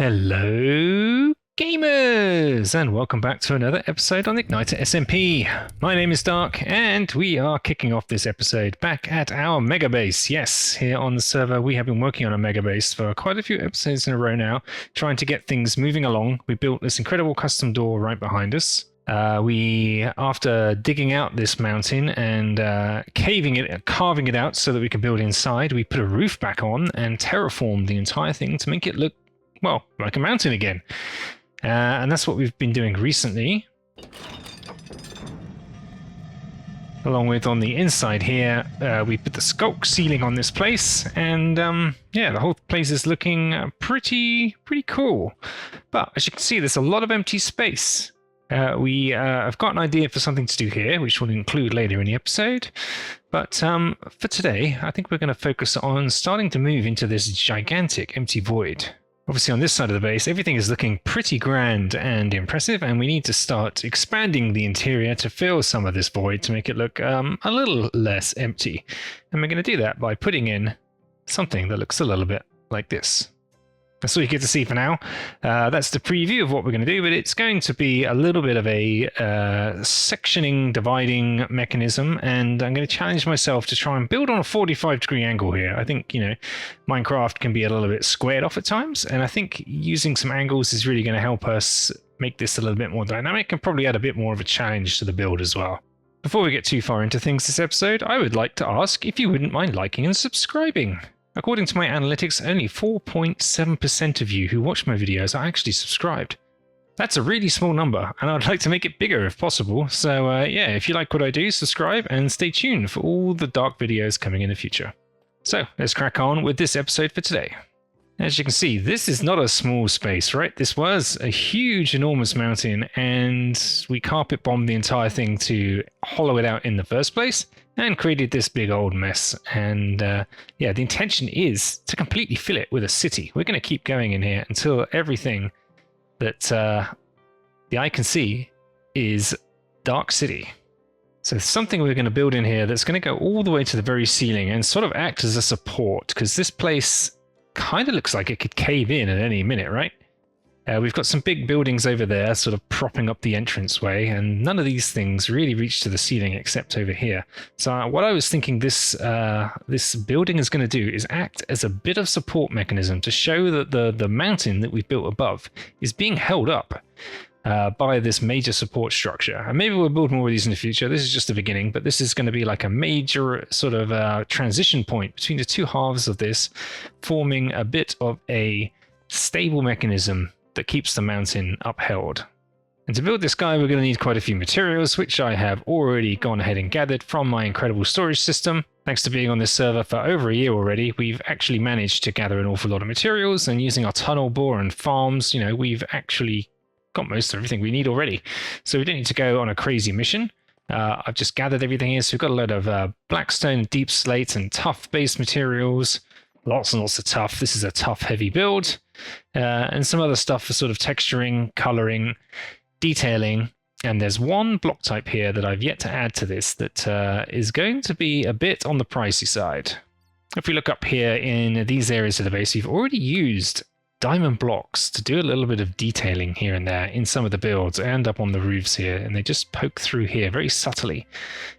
Hello, gamers, and welcome back to another episode on Ignitor SMP. My name is Dark, and we are kicking off this episode back at our mega base. Yes, here on the server, we have been working on a mega base for quite a few episodes in a row now, trying to get things moving along. We built this incredible custom door right behind us. After digging out this mountain and carving it out so that we could build inside, we put a roof back on and terraformed the entire thing to make it look, well, like a mountain again. And that's what we've been doing recently. Along with on the inside here, we put the sculk ceiling on this place, and yeah, the whole place is looking pretty cool. But as you can see, there's a lot of empty space. We have got an idea for something to do here, which we'll include later in the episode. But for today, I think we're going to focus on starting to move into this gigantic empty void. Obviously, on this side of the base, everything is looking pretty grand and impressive, and we need to start expanding the interior to fill some of this void to make it look a little less empty. And we're going to do that by putting in something that looks a little bit like this. That's all you get to see for now. That's the preview of what we're going to do, but it's going to be a little bit of a sectioning, dividing mechanism, and I'm going to challenge myself to try and build on a 45-degree angle here. I think, Minecraft can be a little bit squared off at times, and I think using some angles is really going to help us make this a little bit more dynamic and probably add a bit more of a challenge to the build as well. Before we get too far into things this episode, I would like to ask if you wouldn't mind liking and subscribing. According to my analytics, only 4.7% of you who watch my videos are actually subscribed. That's a really small number, and I'd like to make it bigger if possible. So yeah, if you like what I do, subscribe and stay tuned for all the dark videos coming in the future. So let's crack on with this episode for today. As you can see, this is not a small space, right? This was a huge, enormous mountain, and we carpet bombed the entire thing to hollow it out in the first place and created this big old mess. And yeah, the intention is to completely fill it with a city. We're going to keep going in here until everything that the eye can see is Dark City. So something we're going to build in here that's going to go all the way to the very ceiling and sort of act as a support, because this place kind of looks like it could cave in at any minute, right? We've got some big buildings over there sort of propping up the entranceway, and none of these things really reach to the ceiling except over here. So what I was thinking this building is going to do is act as a bit of support mechanism to show that the mountain that we've built above is being held up by this major support structure. And maybe we'll build more of these in the future. This is just the beginning, but this is going to be like a major sort of transition point between the two halves of this, forming a bit of a stable mechanism that keeps the mountain upheld. And to build this guy, we're going to need quite a few materials, which I have already gone ahead and gathered from my incredible storage system. Thanks to being on this server for over a year already, we've actually managed to gather an awful lot of materials, and using our tunnel bore and farms, we've actually got most of everything we need already. So we don't need to go on a crazy mission. I've just gathered everything here, so we've got a load of blackstone, deep slate, and tough base materials. Lots and lots of tough. This is a tough, heavy build. And some other stuff for sort of texturing, coloring, detailing. And there's one block type here that I've yet to add to this that is going to be a bit on the pricey side. If we look up here in these areas of the base, we've already used diamond blocks to do a little bit of detailing here and there in some of the builds and up on the roofs here, and they just poke through here very subtly.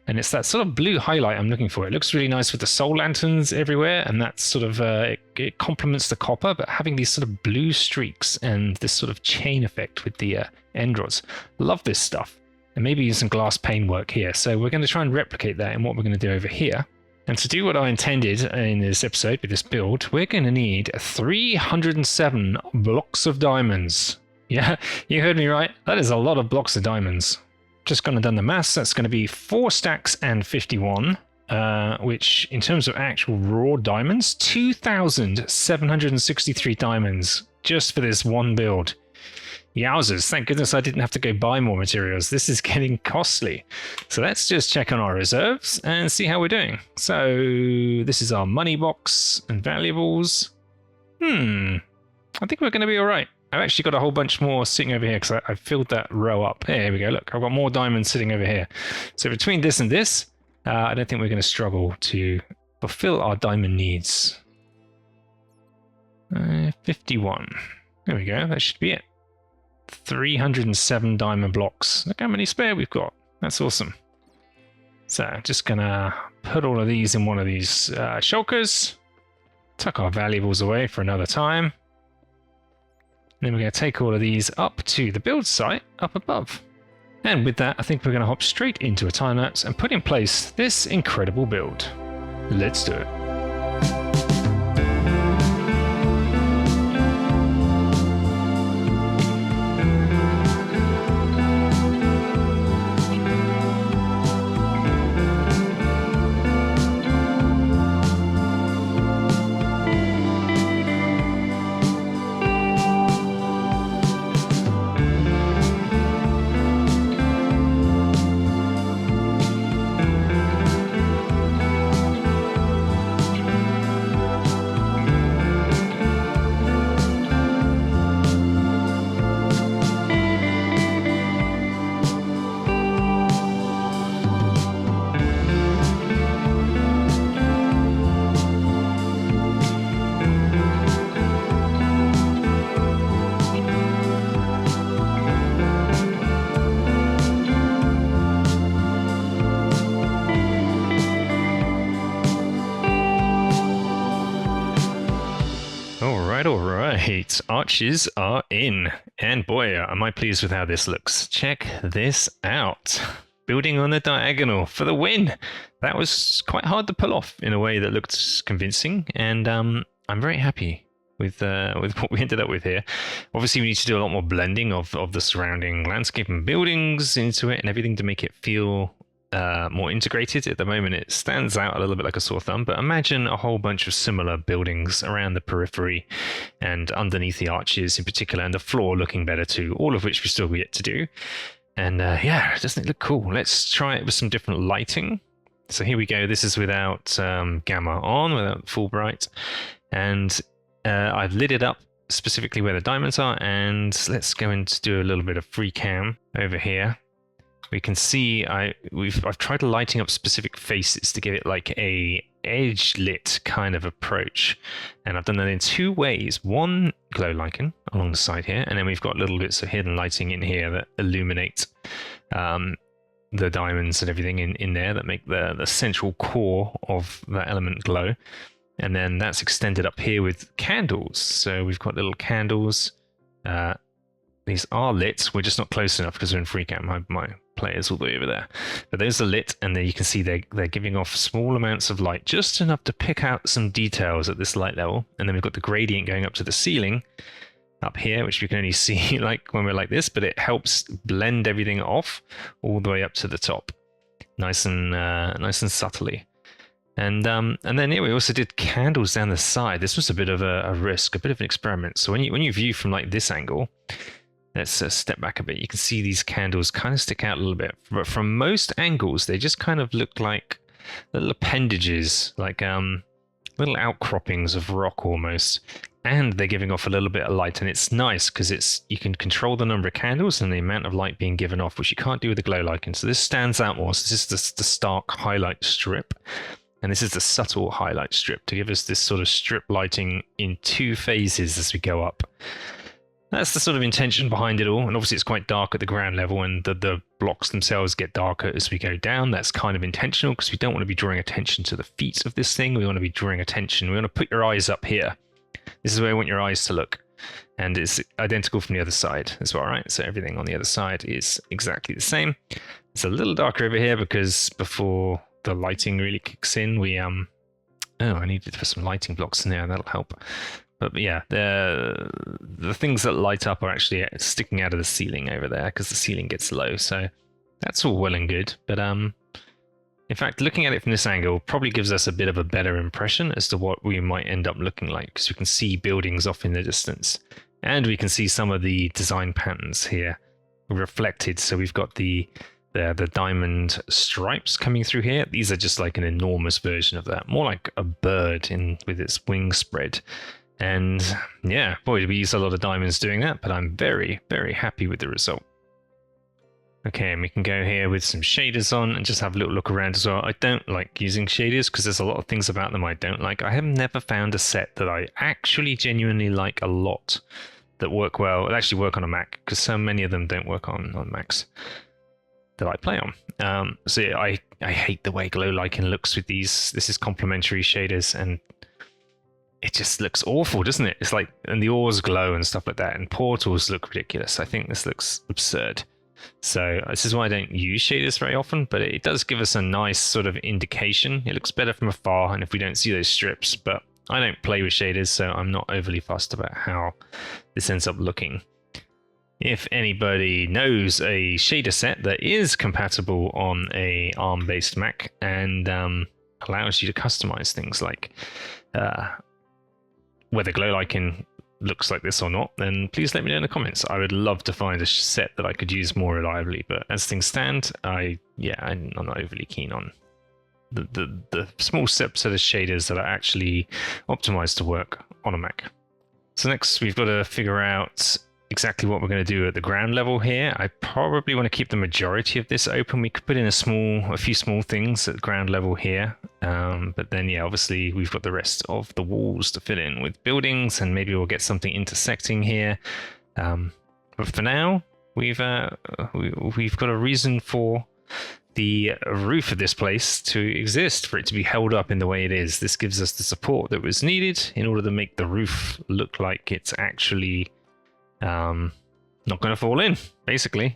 And it's that sort of blue highlight I'm looking for. It looks really nice with the soul lanterns everywhere, and that's sort of it complements the copper, but having these sort of blue streaks and this sort of chain effect with the end rods. Love this stuff. And maybe use some glass pane work here. So we're going to try and replicate that in what we're going to do over here. And to do what I intended in this episode with this build, we're going to need 307 blocks of diamonds. Yeah, you heard me right. That is a lot of blocks of diamonds. Just gone and done the maths. That's going to be 4 stacks and 51, which in terms of actual raw diamonds, 2,763 diamonds just for this one build. Yowzers, thank goodness I didn't have to go buy more materials. This is getting costly. So let's just check on our reserves and see how we're doing. So this is our money box and valuables. I think we're going to be all right. I've actually got a whole bunch more sitting over here because I filled that row up. There we go. Look, I've got more diamonds sitting over here. So between this and this, I don't think we're going to struggle to fulfill our diamond needs. 51. There we go, that should be it. 307 diamond blocks. Look how many spare we've got. That's awesome. So just gonna put all of these in one of these shulkers. Tuck our valuables away for another time. Then we're going to take all of these up to the build site up above. And with that, I think we're going to hop straight into a time lapse and put in place this incredible build. Let's do it. Alright, arches are in, and boy, am I pleased with how this looks. Check this out. Building on the diagonal for the win. That was quite hard to pull off in a way that looked convincing, and I'm very happy with what we ended up with here. Obviously, we need to do a lot more blending of the surrounding landscape and buildings into it and everything to make it feel more integrated. At the moment, it stands out a little bit like a sore thumb, but imagine a whole bunch of similar buildings around the periphery and underneath the arches in particular, and the floor looking better too, all of which we still yet to do. And yeah, doesn't it look cool? Let's try it with some different lighting. So here we go. This is without gamma on, without full bright. And I've lit it up specifically where the diamonds are, and let's go and do a little bit of free cam over here. We can see I've tried lighting up specific faces to give it like a edge lit kind of approach, and I've done that in two ways. One, glow lichen along the side here, and then we've got little bits of hidden lighting in here that illuminate the diamonds and everything in there that make the central core of that element glow. And then that's extended up here with candles. So we've got little candles. These are lit. We're just not close enough because we're in free cam. My player's all the way over there. But those are lit, and there you can see they're giving off small amounts of light, just enough to pick out some details at this light level. And then we've got the gradient going up to the ceiling up here, which we can only see like when we're like this, but it helps blend everything off all the way up to the top, nice and subtly. And then here we also did candles down the side. This was a bit of a risk, a bit of an experiment. So when you view from like this angle, let's step back a bit. You can see these candles kind of stick out a little bit, but from most angles, they just kind of look like little appendages, like little outcroppings of rock almost. And they're giving off a little bit of light, and it's nice because you can control the number of candles and the amount of light being given off, which you can't do with the glow lichen. So this stands out more. So this is the stark highlight strip, and this is the subtle highlight strip to give us this sort of strip lighting in two phases as we go up. That's the sort of intention behind it all, and obviously it's quite dark at the ground level, and the blocks themselves get darker as we go down. That's kind of intentional because we don't want to be drawing attention to the feet of this thing. We want to be drawing attention. We want to put your eyes up here. This is where I want your eyes to look, and it's identical from the other side as well, right? So everything on the other side is exactly the same. It's a little darker over here because before the lighting really kicks in, I need to put some lighting blocks in there. That'll help. But yeah, the things that light up are actually sticking out of the ceiling over there because the ceiling gets low. So that's all well and good. But in fact, looking at it from this angle probably gives us a bit of a better impression as to what we might end up looking like, because we can see buildings off in the distance, and we can see some of the design patterns here reflected. So we've got the diamond stripes coming through here. These are just like an enormous version of that, more like a bird with its wings spread. And yeah, boy, we use a lot of diamonds doing that, but I'm very, very happy with the result. Okay, and we can go here with some shaders on and just have a little look around as well. I don't like using shaders because there's a lot of things about them I don't like. I have never found a set that I actually genuinely like a lot that work well, that actually work on a Mac, because so many of them don't work on Macs that I play on. So yeah, I hate the way Glow Lichen looks with these. This is complementary shaders, and it just looks awful, doesn't it? It's like, and the ores glow and stuff like that, and portals look ridiculous. I think this looks absurd. So this is why I don't use shaders very often, but it does give us a nice sort of indication. It looks better from afar, and if we don't see those strips, but I don't play with shaders, so I'm not overly fussed about how this ends up looking. If anybody knows a shader set that is compatible on a ARM-based Mac and allows you to customize things like whether Glow Lichen looks like this or not, then please let me know in the comments. I would love to find a set that I could use more reliably, but as things stand, I'm not overly keen on the small subset of shaders that are actually optimized to work on a Mac. So next we've got to figure out exactly what we're going to do at the ground level here. I probably want to keep the majority of this open. We could put in a few small things at the ground level here, but then yeah, obviously we've got the rest of the walls to fill in with buildings, and maybe we'll get something intersecting here. But for now, we've got a reason for the roof of this place to exist, for it to be held up in the way it is. This gives us the support that was needed in order to make the roof look like it's actually not going to fall in, basically.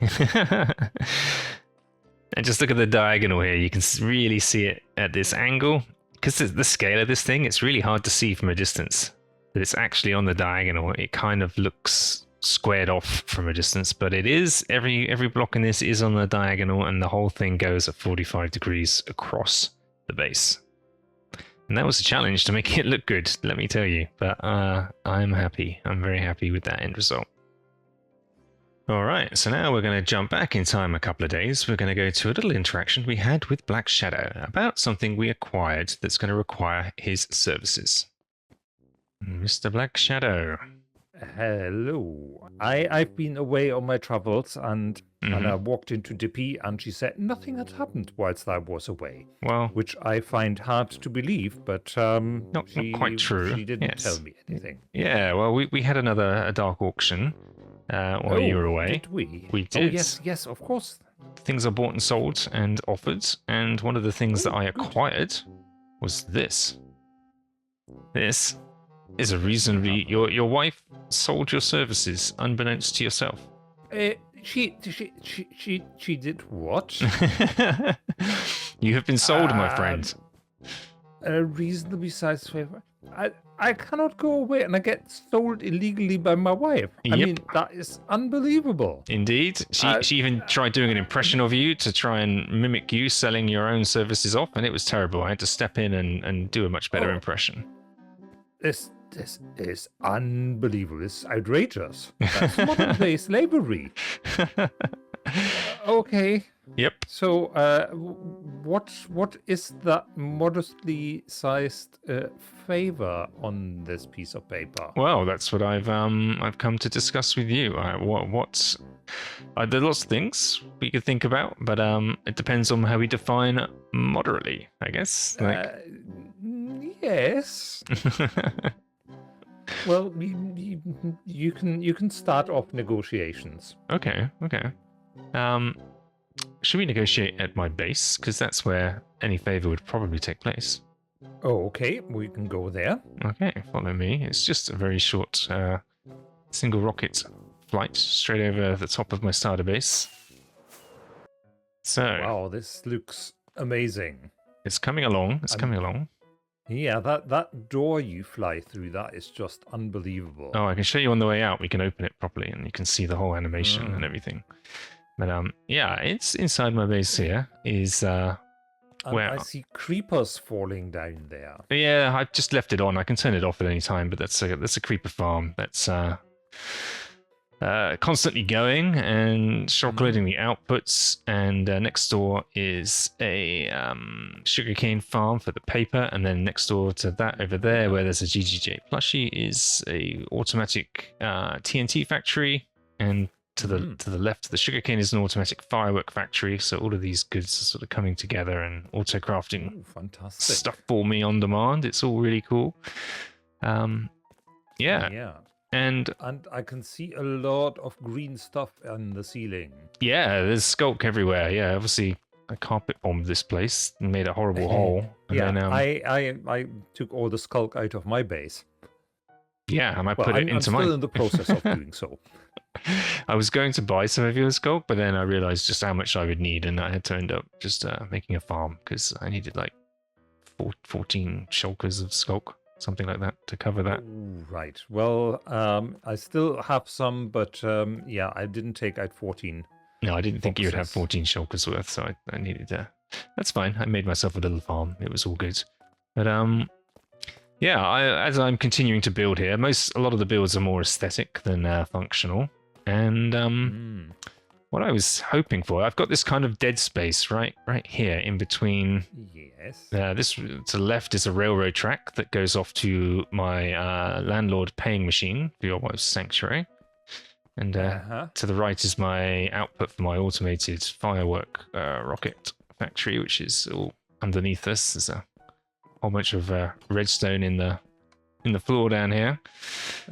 And just look at the diagonal here. You can really see it at this angle. Because the scale of this thing, it's really hard to see from a distance. But it's actually on the diagonal. It kind of looks squared off from a distance, but it is, every block in this is on the diagonal, and the whole thing goes at 45 degrees across the base. And that was a challenge to make it look good, let me tell you. But I'm happy. I'm very happy with that end result. Alright, so now we're going to jump back in time a couple of days. We're going to go to a little interaction we had with Black Shadow about something we acquired that's going to require his services. Mr. Black Shadow. Hello. I've been away on my travels, and I walked into DP, and she said nothing had happened whilst I was away. Well, which I find hard to believe, but not quite true. She didn't tell me anything. Yeah, well, we had a dark auction while you were away. Did we? We did. Oh, yes, of course. Things are bought and sold and offered, and one of the things that I acquired was this. This is a reasonably... Your wife sold your services unbeknownst to yourself. She did what? You have been sold, my friend. A reasonably sized favor. I cannot go away and I get sold illegally by my wife. Yep. I mean, that is unbelievable. Indeed. She even tried doing an impression of you to try and mimic you selling your own services off, and it was terrible. I had to step in and do a much better impression. This is unbelievable. This is outrageous. That's modern-day slavery. Okay. Yep. So, what is that modestly sized favor on this piece of paper? Well, that's what I've come to discuss with you. There are lots of things we could think about, but it depends on how we define moderately, I guess. Yes. Well, you can start off negotiations. Okay. Should we negotiate at my base? Because that's where any favor would probably take place. Oh, okay. We can go there. Okay, follow me. It's just a very short single rocket flight straight over the top of my starter base. So... Wow, this looks amazing. It's coming along. It's coming along. Yeah, that door you fly through, that is just unbelievable. Oh, I can show you on the way out. We can open it properly and you can see the whole animation and everything. But yeah, it's inside my base here. Where I see creepers falling down there. Yeah, I just left it on. I can turn it off at any time, but that's a creeper farm. That's constantly going and calculating the outputs. And next door is a sugarcane farm for the paper, and then next door to that over there, where there's a GGJ plushie, is a automatic TNT factory, and to the left of the sugarcane is an automatic firework factory. So all of these goods are sort of coming together and auto crafting fantastic stuff for me on demand. It's all really cool. Yeah. And And I can see a lot of green stuff on the ceiling. yeah, there's skulk everywhere. Yeah, obviously I carpet bombed this place and made a horrible hole. And Yeah, then I took all the skulk out of my base. yeah, and I Well, put it I'm into still mine. in the process of doing so. I was going to buy some of your skulk, but then I realized just how much I would need, and I had to end up just making a farm because I needed like 14 shulkers of skulk, something like that, to cover that. Oh, right. Well, I still have some, but yeah, I didn't take out 14 No, I didn't think you would have boxes. 14 shulkers worth, so I needed to. That's fine. I made myself a little farm. It was all good. But yeah, as I'm continuing to build here, a lot of the builds are more aesthetic than functional. And what I was hoping for, I've got this kind of dead space right here in between. Yes. This to the left is a railroad track that goes off to my landlord paying machine for your wife's sanctuary. And to the right is my output for my automated firework rocket factory, which is all underneath us. There's a whole bunch of redstone in the floor down here.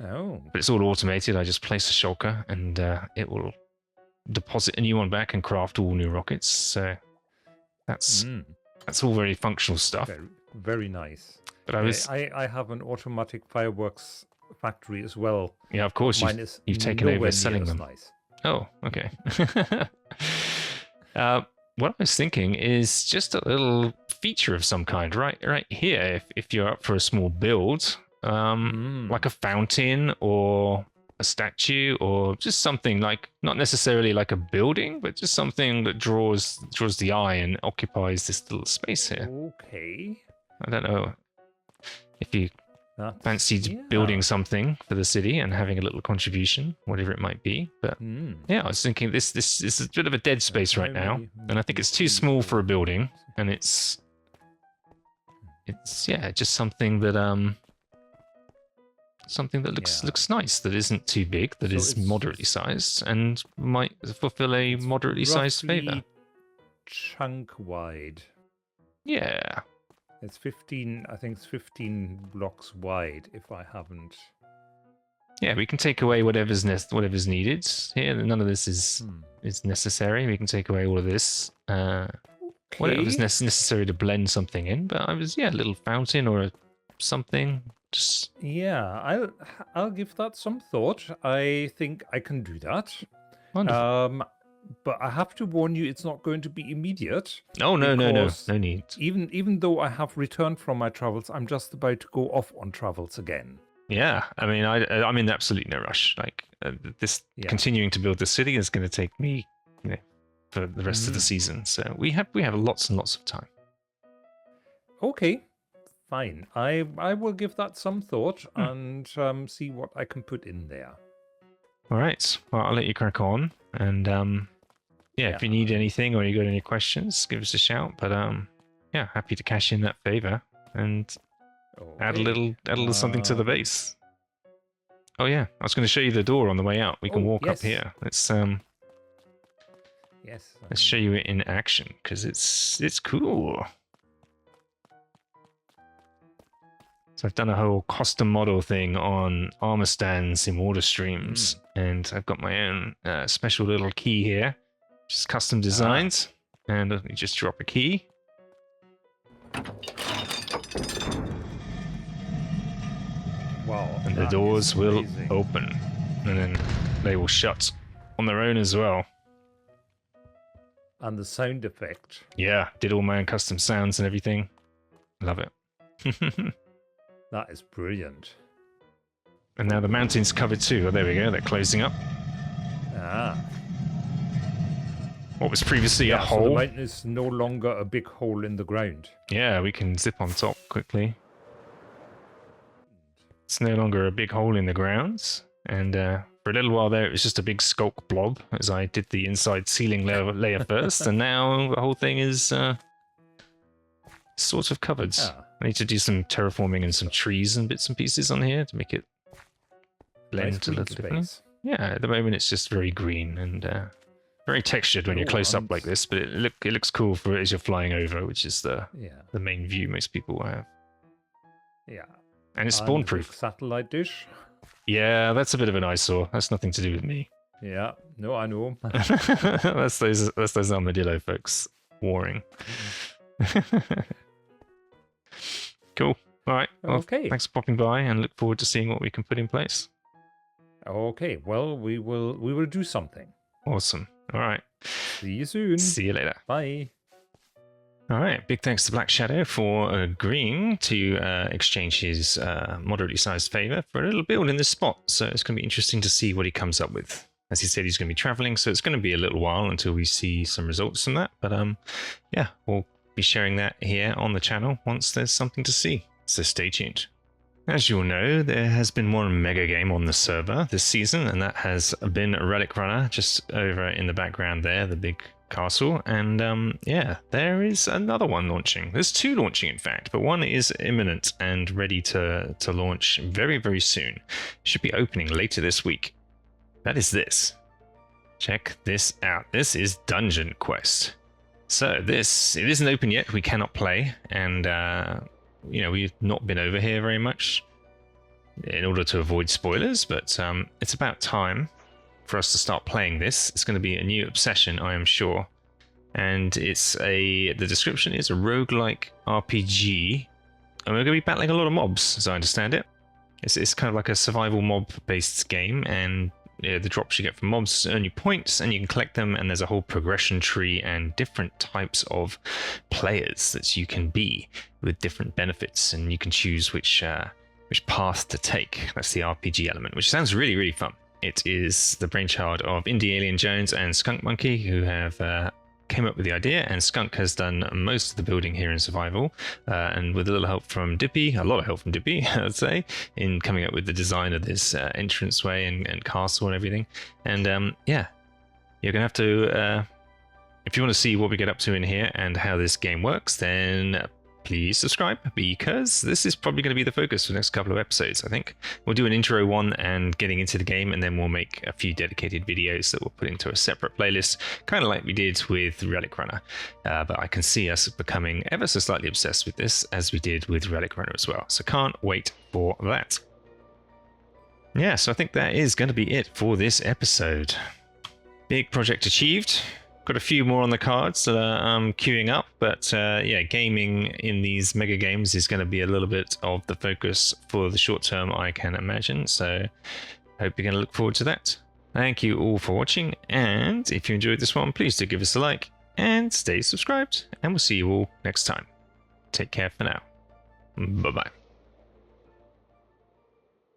Oh. But it's all automated. I just place a shulker and it will deposit a new one back and craft all new rockets. So that's all very functional stuff. Very, very nice. But I have an automatic fireworks factory as well. Yeah, of course. You've taken over selling them. Nice. Oh, okay. What I was thinking is just a little feature of some kind, right here. If you're up for a small build, like a fountain or a statue or just something like not necessarily like a building, but just something that draws the eye and occupies this little space here. Okay. I don't know if you fancied building something for the city and having a little contribution, whatever it might be. But yeah, I was thinking this is a bit of a dead space right now, and I think it's too small for a building, and it's yeah, just something that looks nice, that isn't too big, that is moderately sized, and might fulfill a moderately sized favor. Chunk wide. Yeah. It's 15, I think it's 15 blocks wide, if I haven't. Yeah, we can take away whatever's needed here. None of this is necessary. We can take away all of this. Whatever's necessary to blend something in. But a little fountain or something. Just yeah, I'll give that some thought. I think I can do that. Wonderful. But I have to warn you, it's not going to be immediate. Oh, no need. Even though I have returned from my travels, I'm just about to go off on travels again. Yeah, I mean, I'm in absolutely no rush. Like continuing to build the city is going to take me, for the rest of the season. So we have lots and lots of time. Okay, fine. I will give that some thought and see what I can put in there. All right. Well, I'll let you crack on, and if you need anything or you got any questions, give us a shout. But happy to cash in that favor and add a little something to the base. Oh yeah, I was going to show you the door on the way out. We can walk up here. Let's let's show you it in action because it's cool. So I've done a whole custom model thing on armor stands in water streams, and I've got my own special little key here, which is custom designed, and you just drop a key. Wow. And the doors will open, and then they will shut on their own as well. And the sound effect. Yeah, did all my own custom sounds and everything. Love it. That is brilliant. And now the mountain's covered too. Oh, there we go. They're closing up. What was previously a hole. So the mountain is no longer a big hole in the ground. Yeah, we can zip on top quickly. It's no longer a big hole in the ground. And for a little while there, it was just a big skulk blob as I did the inside ceiling layer first. And now the whole thing is sort of covered. I need to do some terraforming and some trees and bits and pieces on here to make it blend a little differently. Yeah, at the moment it's just very green and very textured when you're close up like this, but it looks cool for as you're flying over, which is the main view most people have. Yeah. And it's spawn proof. Satellite dish. Yeah, that's a bit of an eyesore. That's nothing to do with me. Yeah, no, I know. That's those armadillo folks warring. Cool. All right. Well, Okay. thanks for popping by, and look forward to seeing what we can put in place. Okay, well, we will do something. Awesome. All right. See you soon. See you later. Bye. All right. Big thanks to Black Shadow for agreeing to exchange his moderately sized favor for a little build in this spot. So it's going to be interesting to see what he comes up with. As he said, he's going to be traveling, so it's going to be a little while until we see some results from that. But yeah, we'll be sharing that here on the channel once there's something to see. So stay tuned. As you'll know, there has been one mega game on the server this season, and that has been Relic Runner, just over in the background there, the big castle. And yeah, there is another one launching. There's two launching, in fact, but one is imminent and ready to launch very, very soon. It should be opening later this week. That is this. Check this out. This is Dungeon Quest. So it isn't open yet. We cannot play, and you know, we've not been over here very much in order to avoid spoilers, but it's about time for us to start playing this. It's going to be a new obsession, I am sure. And the description is a roguelike RPG, and we're going to be battling a lot of mobs, as I understand it. It's kind of like a survival mob-based game, and the drops you get from mobs earn you points, and you can collect them, and there's a whole progression tree and different types of players that you can be with different benefits, and you can choose which path to take. That's the RPG element, which sounds really, really fun. It is the brainchild of Indie Alien Jones and Skunk Monkey, who have came up with the idea, and Skunk has done most of the building here in Survival, and with a little help from Dippy, a lot of help from Dippy, I'd say, in coming up with the design of this entranceway and castle and everything. And yeah, you're gonna have to, if you want to see what we get up to in here and how this game works, then please subscribe, because this is probably going to be the focus for the next couple of episodes. I think we'll do an intro one and getting into the game, and then we'll make a few dedicated videos that we'll put into a separate playlist, kind of like we did with Relic Runner. But I can see us becoming ever so slightly obsessed with this, as we did with Relic Runner as well. So can't wait for that. Yeah, so I think that is going to be it for this episode. Big project achieved. Got a few more on the cards that are queuing up, but yeah, gaming in these mega games is going to be a little bit of the focus for the short term, I can imagine. So hope you're going to look forward to that. Thank you all for watching, and if you enjoyed this one, please do give us a like and stay subscribed, and we'll see you all next time. Take care for now. Bye bye.